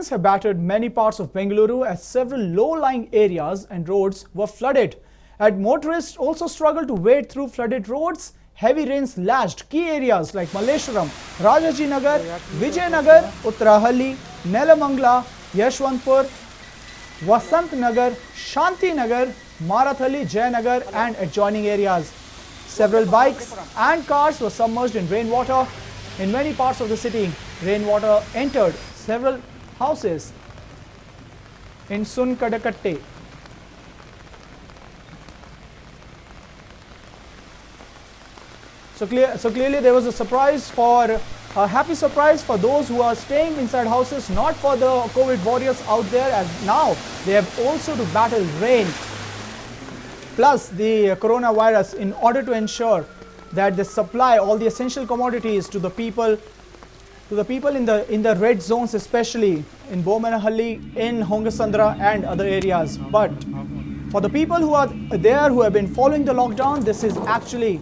rains have battered many parts of Bengaluru as several low-lying areas and roads were flooded. And motorists also struggled to wade through flooded roads. Heavy rains lashed key areas like Malleswaram, Rajajinagar, Vijayanagar, Uttarahalli, Nelamangala, Yeshwanthpur, Vasanthnagar, Shantinagar, Marathahalli, Jayanagar and adjoining areas. Several bikes and cars were submerged in rainwater. In many parts of the city, rainwater entered several houses in Sunkadakatte. So clearly there was a happy surprise for those who are staying inside houses, not for the COVID warriors out there, as now they have also to battle rain plus the coronavirus in order to ensure that they supply all the essential commodities to the people in the red zones, especially in Marathahalli, in Hongasandra and other areas. But for the people who are there who have been following the lockdown, this is actually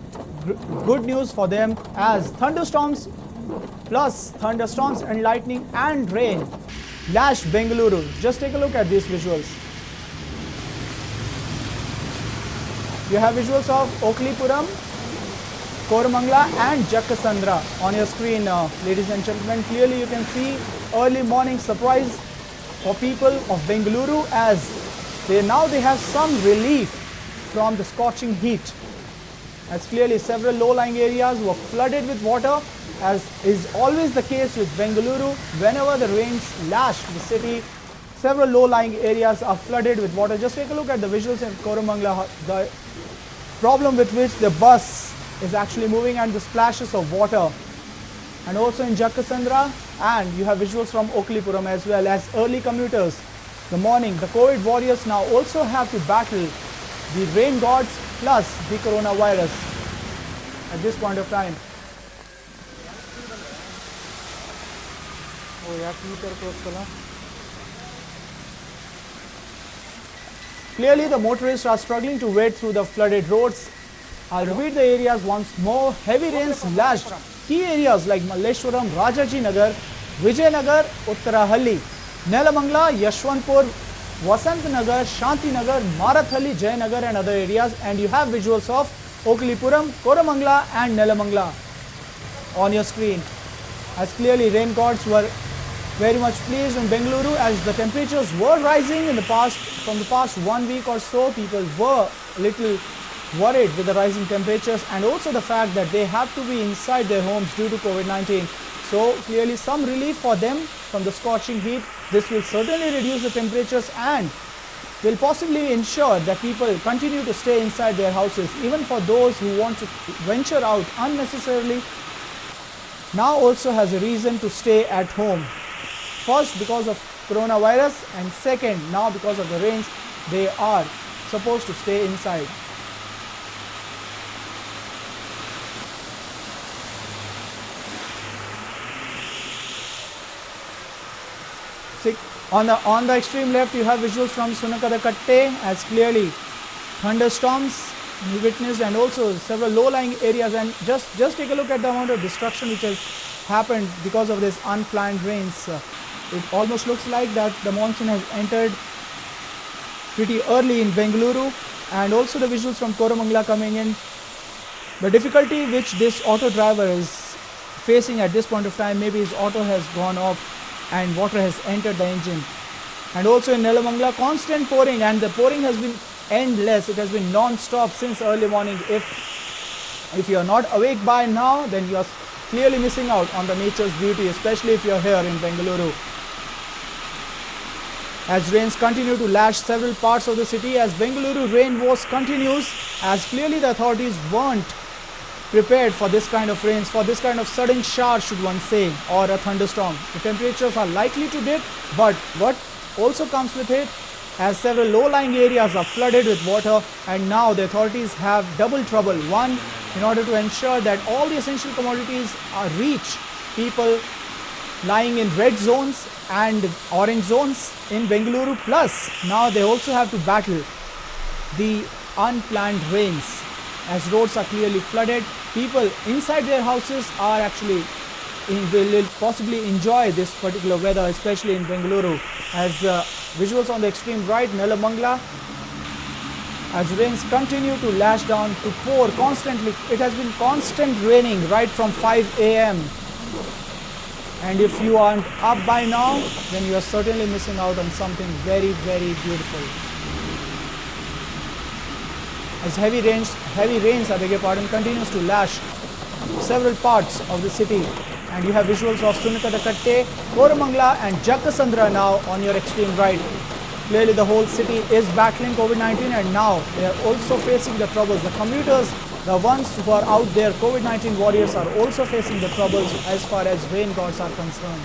good news for them, as thunderstorms and lightning and rain lashed Bengaluru. Just take a look at these visuals. You have visuals of Oklipuram, Koramangala and Jakkasandra on your screen, ladies and gentlemen. Clearly you can see early morning surprise for people of Bengaluru, as they have some relief from the scorching heat, as clearly several low-lying areas were flooded with water, as is always the case with Bengaluru. Whenever the rains lash the city, several low-lying areas are flooded with water. Just take a look at the visuals in Koramangala, the problem with which the bus is actually moving and the splashes of water, and also in Jakkasandra, and you have visuals from Oklipuram as well. As early commuters, the COVID warriors now also have to battle the rain gods plus the coronavirus at this point of time. Clearly the motorists are struggling to wade through the flooded roads. I'll repeat the areas once more. Heavy rains lashed key areas like Malleswaram, Rajajinagar, Vijayanagar, Uttarahalli, Nelamangala, Yeshwanthpur, Vasanthnagar, Shantinagar, Marathahalli, Jayanagar and other areas. And you have visuals of Oklipuram, Koramangala and Nelamangala on your screen. As clearly rain gods were very much pleased in Bengaluru, as the temperatures were rising from the past 1 week or so. People were a little worried with the rising temperatures and also the fact that they have to be inside their homes due to COVID-19. So clearly some relief for them from the scorching heat. This will certainly reduce the temperatures and will possibly ensure that people continue to stay inside their houses. Even for those who want to venture out unnecessarily, now also has a reason to stay at home. First, because of coronavirus, and second, now because of the rains, they are supposed to stay inside. On the extreme left, you have visuals from Sunkadakatte, as clearly thunderstorms we witnessed and also several low-lying areas. And just take a look at the amount of destruction which has happened because of this unplanned rains. It almost looks like that the monsoon has entered pretty early in Bengaluru, and also the visuals from Koramangala coming in. The difficulty which this auto driver is facing at this point of time, maybe his auto has gone off and water has entered the engine. And also in Nelamangala, constant pouring, and the pouring has been endless. It has been non-stop since early morning. If you are not awake by now, then you are clearly missing out on the nature's beauty, especially if you are here in Bengaluru. As rains continue to lash several parts of the city, as Bengaluru rain woes continues, as clearly the authorities weren't prepared for this kind of rains, for this kind of sudden shower, should one say, or a thunderstorm. The temperatures are likely to dip, but what also comes with it, as several low-lying areas are flooded with water, and now the authorities have double trouble. One, in order to ensure that all the essential commodities reach people lying in red zones and orange zones in Bengaluru, plus now they also have to battle the unplanned rains, as roads are clearly flooded. People inside their houses are actually will possibly enjoy this particular weather, especially in Bengaluru. As visuals on the extreme right, Nelamangala, as rains continue to lash down to pour constantly. It has been constant raining right from 5 a.m. And if you aren't up by now, then you are certainly missing out on something very, very beautiful. As heavy rains, I beg your pardon, continues to lash several parts of the city. And you have visuals of Sunkadakatte, Koramangala and Jakasandra now on your extreme right. Clearly the whole city is battling COVID-19 and now they are also facing the troubles. The commuters, the ones who are out there, COVID-19 warriors, are also facing the troubles as far as rain gods are concerned.